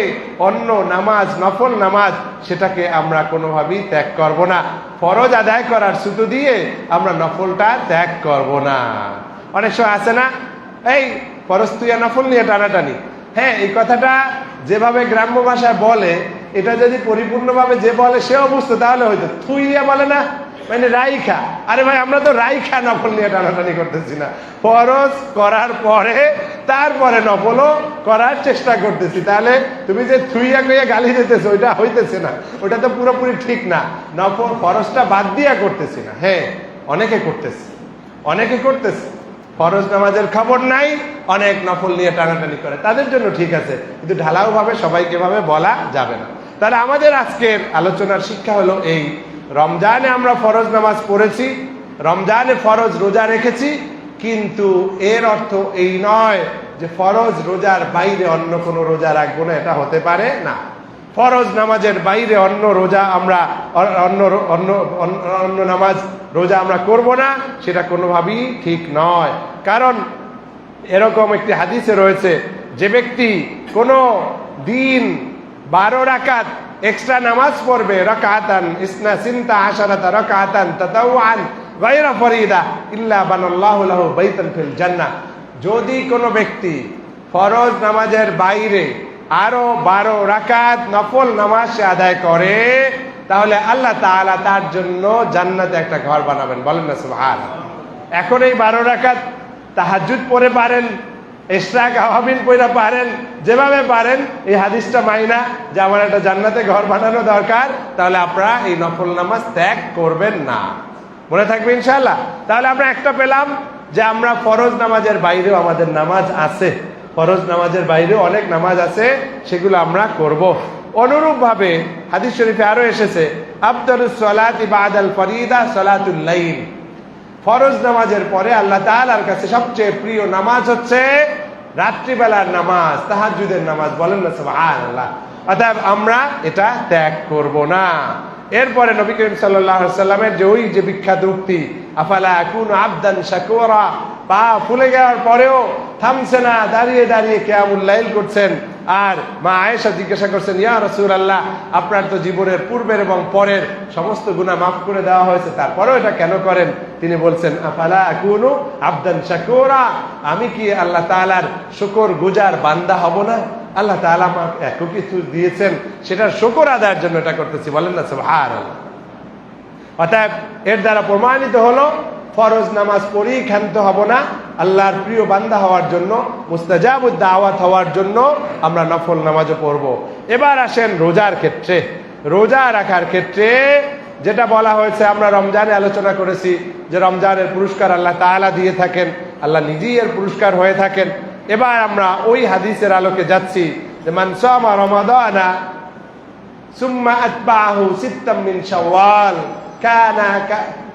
অন্য নামাজ, নফল নামাজ, সেটাকে আমরা কোনোভাবেই ত্যাগ করব না। ফরজ আদায় করার সুতো দিয়ে আমরা নফলটা ত্যাগ করব না। অনেক সময় আছে না, এই ফরজ তুই নফল নিয়ে টানাটানি। হ্যাঁ, এই কথাটা যেভাবে গ্রাম্য ভাষায় বলে, এটা যদি পরিপূর্ণভাবে যে বলে সেও বুঝতো তাহলে হয়তো থুইয়া বলে না, মানে রাইখা। আরে ভাই, আমরা তো রাইখা নফল নিয়ে টানাটানি করতেছি না, ফরজ করার পরে তারপরে নফলও করার চেষ্টা করতেছি। তাহলে তুমি যে থুইয়া কইয়া গালি দিতেছো ওইটা হইতেছে না, ওটা তো পুরোপুরি ঠিক না। নফল ফরজটা বাদ দিয়া করতেছি না। হ্যাঁ, অনেকে করতেছে, অনেকে করতেছে, ফরজ নামাজের খবর নাই, অনেক নফল নিয়ে টানাটানি করে, তাদের জন্য ঠিক আছে, কিন্তু ঢালাও ভাবে সবাইকে ভাবে বলা যাবে না। তাহলে আমাদের আজকের আলোচনার শিক্ষা হলো এই, রমজানে আমরা ফরজ নামাজ পড়েছি, রমজানে ফরজ রোজা রেখেছি, কিন্তু এর অর্থ এই নয় যে ফরজ রোজার বাইরে অন্য কোনো রোজা রাখবো না, এটা হতে পারে না। ফরজ নামাজের বাইরে অন্য রোজা আমরা অন্য নামাজ রোজা আমরা করব না, সেটা কোনোভাবেই ঠিক নয়। কারণ এরকম একটি হাদিসে রয়েছে, যে ব্যক্তি কোনো দিন 12 রাকাত এক্সট্রা নামাজ পড়বে, রাকাতান ইসনা সিনতা আশারাতা রাকাতান তাতাওয়ান গায়রা ফরিদা ইল্লা বানাল্লাহু লাহু বাইতান ফিল জান্নাহ। যদি কোনো ব্যক্তি ফরজ নামাজের বাইরে আরো 12 রাকাত নফল নামাজ সে আদায় করে, তাহলে আল্লাহ তাআলা তার জন্য জান্নাতে একটা ঘর বানাবেন। বলেন না সুবহানাল্লাহ। এখন এই 12 রাকাত তাহাজ্জুদ পড়ে পারেন, ইশরাক আওয়াবিন পড়ে পারেন, যেভাবে পারেন এই হাদিসটা মাইনা যে আমার একটা জান্নাতে ঘর বানানো দরকার, তাহলে আপনারা এই নফল নামাজ ত্যাগ করবেন না। মনে থাকবে ইনশাআল্লাহ। তাহলে আমরা একটা পেলাম যে আমরা ফরজ নামাজের বাইরেও আমাদের নামাজ আছে, ফরজ নামাজের বাইরেও অনেক নামাজ আছে, সেগুলো আমরা করব। অনুরূপ ভাবে হাদিস শরীফে আরো এসেছে, আফদালুস সালাতি বাদাল ফরিদা সালাতুল লাইল। ফরজ নামাজের পরে আল্লাহ তাআলার কাছে সবচেয়ে প্রিয় নামাজ হচ্ছে রাত্রিবেলার নামাজ, তাহাজ্জুদের নামাজ। বলেন না সুবহানাল্লাহ। অতএব আমরা এটা ত্যাগ করব না। এরপরে নবী করিম সাল্লাল্লাহু আলাইহি সাল্লামের যে বিখ্যাত উক্তি, আফালা আকুনু আবদান শাকুরা, পা ফুলে যাওয়ার পরেও থামছে না, দাঁড়িয়ে দাঁড়িয়ে কিয়ামুল লাইল করছেন। আর মা আয়েশা জিজ্ঞাসা করছেন, ইয়া রাসূলুল্লাহ, আপনার তো জীবনের পূর্বের এবং পরের সমস্ত গুনাহ মাফ করে দেওয়া হয়েছে, তারপরেও এটা কেন করেন? তিনি বলছেন, আফালা আকুনু আবদান শাকুরা, আমি কি আল্লাহ তাআলার শুকর গুজার বান্দা হব না? আল্লাহ তাআলা আমাকে এত কিছু দিয়েছেন, সেটার শুকর আদায়ের জন্য এটা করতেছি। বলেন না সুবহানাল্লাহ। অতএব এর দ্বারা প্রমাণিত হলো ফরজ নামাজ পড়েই ক্ষান্ত হব না, আল্লাহর প্রিয় বান্দা হওয়ার জন্য, মুস্তাজাবুদ দাওয়াত হওয়ার জন্য আমরা নফল নামাজও পড়ব। এবার আসেন রোজার ক্ষেত্রে। রোজা রাখার ক্ষেত্রে যেটা বলা হয়েছে, আমরা রমজানে আলোচনা করেছি যে রমজানের পুরস্কার আল্লাহ তাআলা দিয়ে থাকেন, আল্লাহ নিজেই এর পুরস্কার হয়ে থাকেন। এবার আমরা ওই হাদিসের আলোকে যাচ্ছি যে মান সামা রমাদানা সুম্মা আতবাহু সিত্তাম মিন শাওয়াল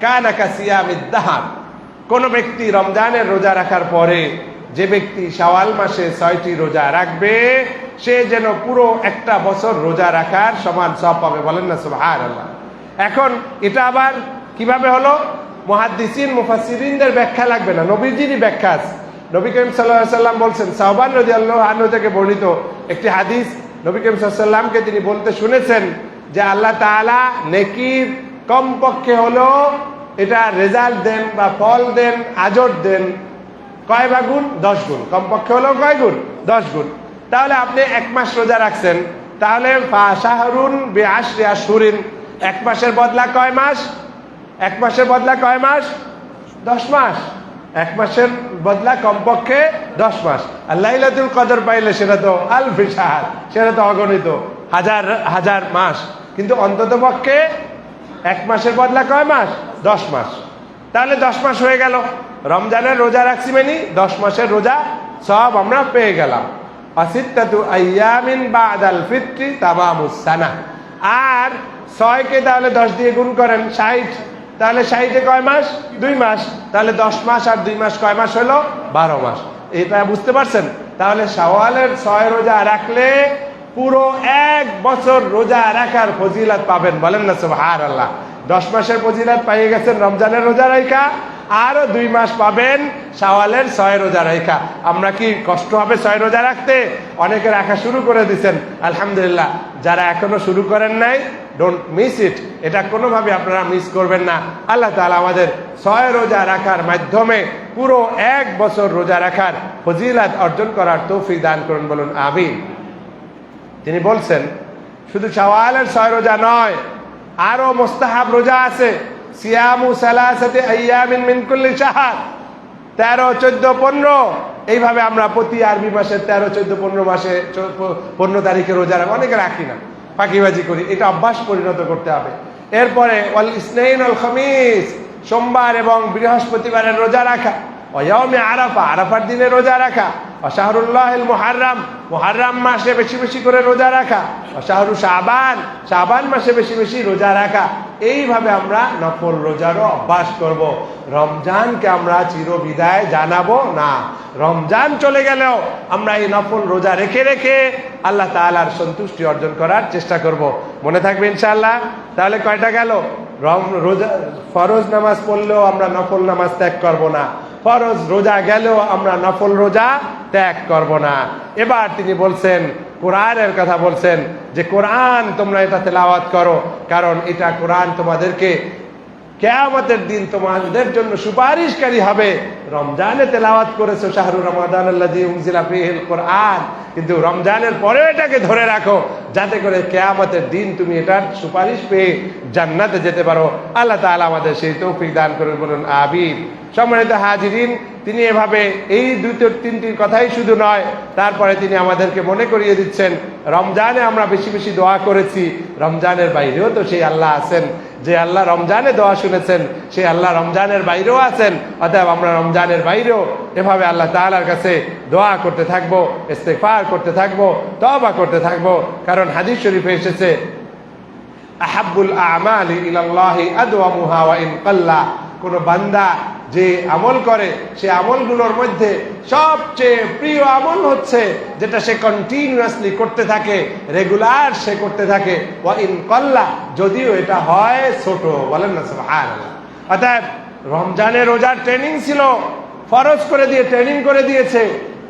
কানা কাসিয়ামিদ দাহর। কোন ব্যক্তি রমজানের রোজা রাখার পরে যে ব্যক্তি শাওয়াল মাসে 6টি রোজা রাখবে, সে যেন পুরো একটা বছর রোজা রাখার সমান সওয়াব পাবে। বলেন না সুবহানাল্লাহ। এখন এটা আবার কিভাবে হলো? মুহাদ্দিসিন মুফাসসিরিনদের ব্যাখ্যা লাগবে না, নবীজিরই ব্যাখ্যা আছে। নবী করিম সাল্লাল্লাহু আলাইহি ওয়াসাল্লাম বলছেন, সাওবান রাদিয়াল্লাহু আনহু থেকে বর্ণিত একটি হাদিস, নবী করিম সাল্লাল্লাহু আলাইহি ওয়াসাল্লামকে তিনি বলতে শুনেছেন যে আল্লাহ তাআলা নেকির কমপক্ষে হলো এটা রেজাল্ট দেন বা ফল দেন, আজর দেন কয় গুণ? 10 গুণ। কমপক্ষে হলো কয় গুণ? 10 গুণ। তাহলে আপনি এক মাস রোজা রাখছেন, তাহলে শাহরুন বিআশরি আশহুরিন, এক মাসের বদলা কয় মাস? এক মাসের বদলা কয় মাস? 10 মাস। এক মাসের বদলা কমপক্ষে 10 মাস। আর লাইলাতুল কদর পাইলে সেটা তো আলফি শাহর, সেটা তো অগণিত হাজার হাজার মাস। কিন্তু অন্তত পক্ষে এক মাসের বদলা কয় মাস? 10 মাস। তাহলে 10 মাস হয়ে গেল। রমজানের রোজা রাখছি মানে 10 মাসের রোজা সব আমরা পেয়ে গেলাম। আসিত্তাতু আইয়ামিন বাদাল ফিত্রি তামামুস সানা। আর 6কে তাহলে 10 দিয়ে গুণ করেন, 60। তাহলে 60-এ কয় মাস? 2 মাস। তাহলে 10 মাস আর 2 মাস কয় মাস হলো? 12 মাস। এটা বুঝতে পারছেন? তাহলে শাওয়ালের 6 রোজা রাখলে পুরো 1 বছর রোজা রাখার ফজিলত পাবেন। বলেন না সুবহানাল্লাহ। 10 মাসের ফজিলত পেয়ে গেছেন রমজানের রোজা রাখা, আরো 2 মাস পাবেন শাওয়ালের 6 রোজা রাখা। আমরা কি কষ্ট হবে 6 রোজা রাখতে? অনেকে রাখা শুরু করে দিচ্ছেন, আলহামদুলিল্লাহ। যারা এখনো শুরু করেন নাই, ডোন্ট মিস ইট। এটা কোনোভাবে আপনারা মিস করবেন না। আল্লাহ তাআলা আমাদের 6 রোজা রাখার মাধ্যমে পুরো 1 বছর রোজা রাখার ফজিলত অর্জন করার তৌফিক দান করুন। বলুন আমিন। তিনি বলছেন শুধু শাওয়ালের 6 রোজা নয়, আরো মুস্তাহাব রোজা আছে। সিয়ামু সালাসাতি আইয়ামিন মিন কুল্লি শাহর, 13, 14, 15 এইভাবে আমরা প্রতি আরবি মাসের 13, 14, 15 মাসে 15 তারিখে রোজা রাখি। অনেকে রাখি না, ফাঁকিবাজি করি। এটা অভ্যাস পরিণত করতে হবে। এরপরে ওয়াল ইসনাইন ওয়াল খামিস, সোমবার এবং বৃহস্পতিবারের রোজা রাখা। ওয়ায়াউমে আরাফা, আরাফার দিনে রোজা রাখা। শাহরুল্লাহিল মুহাররম, মুহাররম মাসে বেশি বেশি করে রোজা রাখা। শাহরু শাবান, শাবান মাসে বেশি বেশি রোজা রাখা। এইভাবে আমরা নফল রোজারও অভ্যাস করব। রমজানকে আমরা চিরবিদায় জানাবো না। রমজান চলে গেলেও আমরা এই নফল রোজা রেখে রেখে আল্লাহ তাআলার সন্তুষ্টি অর্জন করার চেষ্টা করব। মনে থাকবে ইনশাআল্লাহ। তাহলে কয়টা গেল? রোজা, ফরজ নামাজ পড়লেও আমরা নফল নামাজ ত্যাগ করব না। ফরজ রোজা গেলেও আমরা নফল রোজা ত্যাগ করব না। এবার তিনি বলছেন, কোরআনের কথা বলছেন যে কোরআন তোমরা এটা তেলাওয়াত করো, কারণ এটা কোরআন তোমাদেরকে কিয়ামতের দিন তোমাদের জন্য সুপারিশকারী হবে। রমজানে তেলাওয়াত করেছো শাহরু রমাদান আল্লাযী উনজিলা ফীহিল কোরআন, কিন্তু রমজানের পরে এটাকে ধরে রাখো যাতে করে কিয়ামতের দিন তুমি এটার সুপারিশ পেয়ে জান্নাতে যেতে পারো। আল্লাহ তাআলা আমাদের সেই তৌফিক দান করুন। বলুন আমিন। সম্মানিত হাজিরিন, তিনি এভাবে এই 2-3টির কথাই শুধু নয়, তারপরে তিনি আমাদেরকে মনে করিয়ে দিচ্ছেন রমজানে আমরা বেশি বেশি দোয়া করেছি, রমজানের বাইরেও তো সেই আল্লাহ আছেন। যে আল্লাহ রমজানে দোয়া শুনেছেন, সেই আল্লাহ রমজানের বাইরেও আছেন। অতএব আমরা রমজানের বাইরেও এভাবে আল্লাহ তাআলার কাছে দোয়া করতে থাকবো, ইস্তেগফার করতে থাকবো, তওবা করতে থাকবো। কারণ হাদিস শরীফে এসেছে, আহাব্বুল আমালি ইলাল্লাহি আদওয়ামুহা ওয়া ইন কাল্লা। কোন বান্দা যে আমল করে, সে আমলগুলোর মধ্যে সবচেয়ে প্রিয় আমল হচ্ছে যেটা সে কন্টিনিউয়াসলি করতে থাকে, রেগুলার সে করতে থাকে। ওয়া ইন কাল্লা, যদিও এটা হয় ছোট। বলেন না সুবহানাল্লাহ। অতএব রমজানে রোজার ট্রেনিং ছিল, ফরজ করে দিয়ে ট্রেনিং করে দিয়েছে।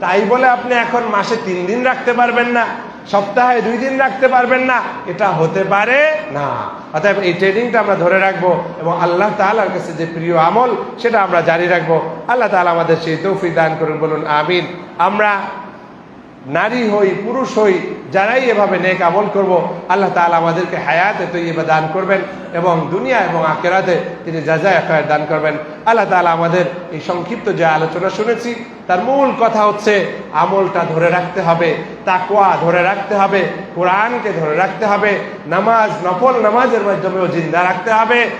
তাই বলে আপনি এখন মাসে 3 দিন রাখতে পারবেন না, সপ্তাহে 2 দিন রাখতে পারবেন না, এটা হতে পারে না। অতএব এই ট্রেনিংটা আমরা ধরে রাখবো এবং আল্লাহ তাআলার কাছে যে প্রিয় আমল সেটা আমরা জারি রাখবো। আল্লাহ তাআলা আমাদের সেই তৌফিক দান করুন। বলুন আমিন। আমরা নারী হই পুরুষ হই যারাই এভাবে নেক আমল করব, আল্লাহ তাআলা আমাদেরকে হায়াতে তৈয়বা দান করবেন এবং দুনিয়া এবং আখিরাতে তিনি জাযায়ে খায়র দান করবেন। আল্লাহ তাআলা আমাদের এই সংক্ষিপ্ত যে আলোচনা শুনেছি তার মূল কথা হচ্ছে আমলটা ধরে রাখতে হবে, তাকওয়া ধরে রাখতে হবে, কোরআনকে ধরে রাখতে হবে, নামাজ নফল নামাজের মাধ্যমেও জিন্দা রাখতে হবে,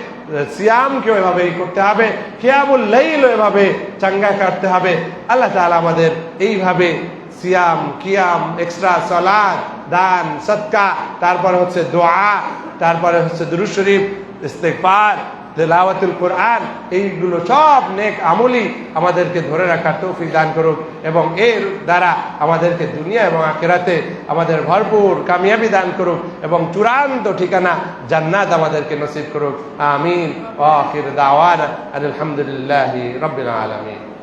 সিয়ামকেও এভাবেই করতে হবে, কিয়ামুল লাইলও এভাবে চাঙ্গা কাটতে হবে। আল্লাহ তাআলা আমাদের এইভাবে সিয়াম, কিয়াম, এক্সট্রা সালাত, দান, সদকা, তারপরে হচ্ছে দোয়া, তারপরে হচ্ছে দুরূদ শরীফ, ইস্তিগফার, তেলাওয়াতুল কোরআন, এইগুলো সব নেক আমলই আমাদেরকে ধরে রাখার তৌফিক দান করুক এবং এর দ্বারা আমাদেরকে দুনিয়া এবং আখিরাতে আমাদের ভরপুর কামিয়াবি দান করুক এবং চূড়ান্ত ঠিকানা জান্নাত আমাদেরকে নসিব করুক। আমিন। ওয়া আখির দাওয়ানা আলহামদুলিল্লাহি রাব্বিল আলামিন।